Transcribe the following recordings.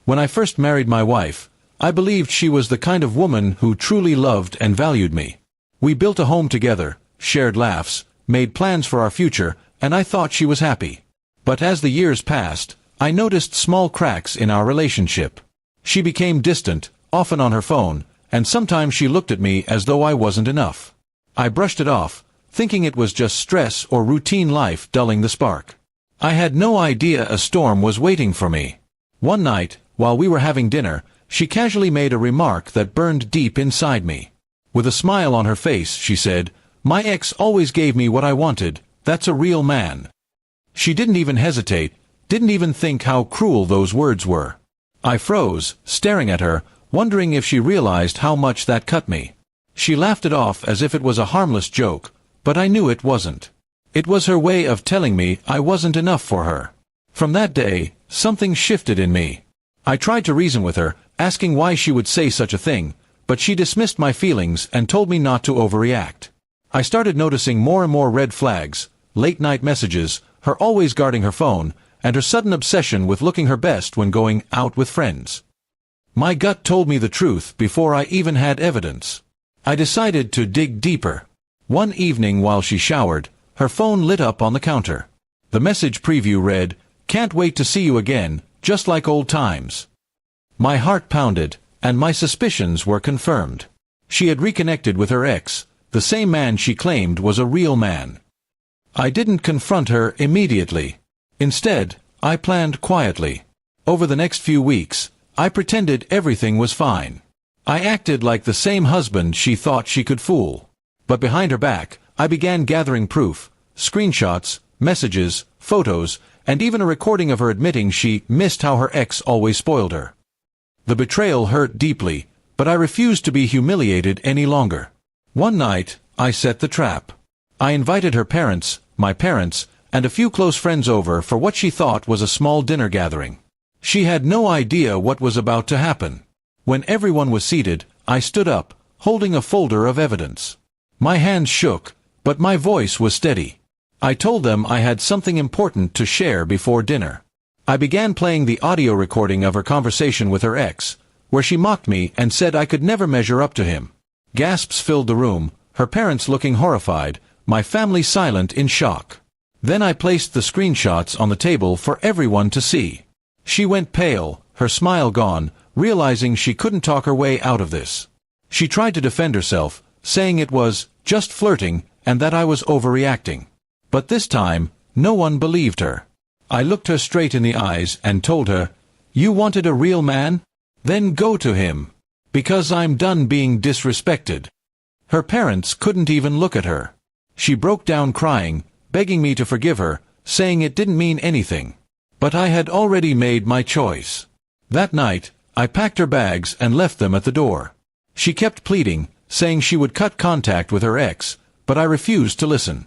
When I first married my wife, I believed she was the kind of woman who truly loved and valued me. We built a home together, shared laughs, made plans for our future, and I thought she was happy. But as the years passed, I noticed small cracks in our relationship. She became distant, often on her phone, and sometimes she looked at me as though I wasn't enough. I brushed it off, thinking it was just stress or routine life dulling the spark. I had no idea a storm was waiting for me. One night, while we were having dinner, she casually made a remark that burned deep inside me. With a smile on her face, she said, "My ex always gave me what I wanted. That's a real man." She didn't even hesitate, didn't even think how cruel those words were. I froze, staring at her, wondering if she realized how much that cut me. She laughed it off as if it was a harmless joke, but I knew it wasn't. It was her way of telling me I wasn't enough for her. From that day, something shifted in me. I tried to reason with her, asking why she would say such a thing, but she dismissed my feelings and told me not to overreact. I started noticing more and more red flags, late-night messages, her always guarding her phone, and her sudden obsession with looking her best when going out with friends. My gut told me the truth before I even had evidence. I decided to dig deeper. One evening while she showered, her phone lit up on the counter. The message preview read, "Can't wait to see you again, just like old times." My heart pounded, and my suspicions were confirmed. She had reconnected with her ex, the same man she claimed was a real man. I didn't confront her immediately. Instead, I planned quietly. Over the next few weeks, I pretended everything was fine. I acted like the same husband she thought she could fool. But behind her back, I began gathering proof, screenshots, messages, photos, and even a recording of her admitting she missed how her ex always spoiled her. The betrayal hurt deeply, but I refused to be humiliated any longer. One night, I set the trap. I invited her parents, my parents, and a few close friends over for what she thought was a small dinner gathering. She had no idea what was about to happen. When everyone was seated, I stood up, holding a folder of evidence. My hands shook, but my voice was steady. I told them I had something important to share before dinner. I began playing the audio recording of her conversation with her ex, where she mocked me and said I could never measure up to him. Gasps filled the room, her parents looking horrified, my family silent in shock. Then I placed the screenshots on the table for everyone to see. She went pale, her smile gone, realizing she couldn't talk her way out of this. She tried to defend herself, saying it was just flirting and that I was overreacting. But this time, no one believed her. I looked her straight in the eyes and told her, "You wanted a real man? Then go to him. Because I'm done being disrespected." Her parents couldn't even look at her. She broke down crying, begging me to forgive her, saying it didn't mean anything. But I had already made my choice. That night, I packed her bags and left them at the door. She kept pleading, saying she would cut contact with her ex, but I refused to listen.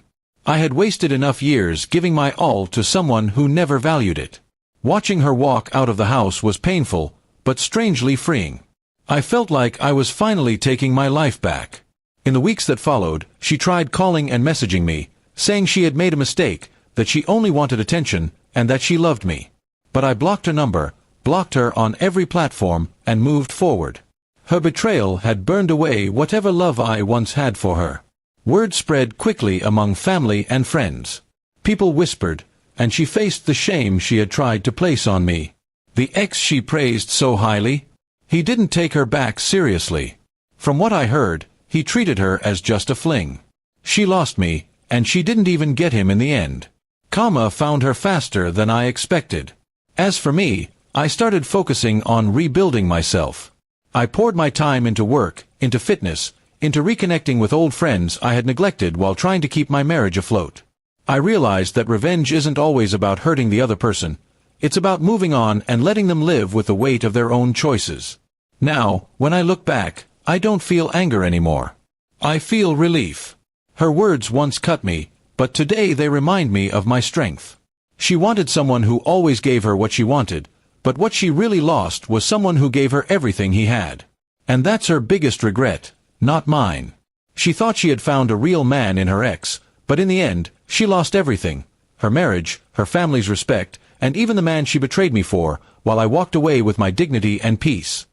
I had wasted enough years giving my all to someone who never valued it. Watching her walk out of the house was painful, but strangely freeing. I felt like I was finally taking my life back. In the weeks that followed, she tried calling and messaging me, saying she had made a mistake, that she only wanted attention, and that she loved me. But I blocked her number, blocked her on every platform, and moved forward. Her betrayal had burned away whatever love I once had for her. Word spread quickly among family and friends. People whispered, and she faced the shame she had tried to place on me. The ex she praised so highly? He didn't take her back seriously. From what I heard, he treated her as just a fling. She lost me, and she didn't even get him in the end. Karma found her faster than I expected. As for me, I started focusing on rebuilding myself. I poured my time into work, into fitness, into reconnecting with old friends I had neglected while trying to keep my marriage afloat. I realized that revenge isn't always about hurting the other person. It's about moving on and letting them live with the weight of their own choices. Now, when I look back, I don't feel anger anymore. I feel relief. Her words once cut me, but today they remind me of my strength. She wanted someone who always gave her what she wanted, but what she really lost was someone who gave her everything he had. And that's her biggest regret, not mine. She thought she had found a real man in her ex, but in the end, she lost everything. Her marriage, her family's respect, and even the man she betrayed me for, while I walked away with my dignity and peace.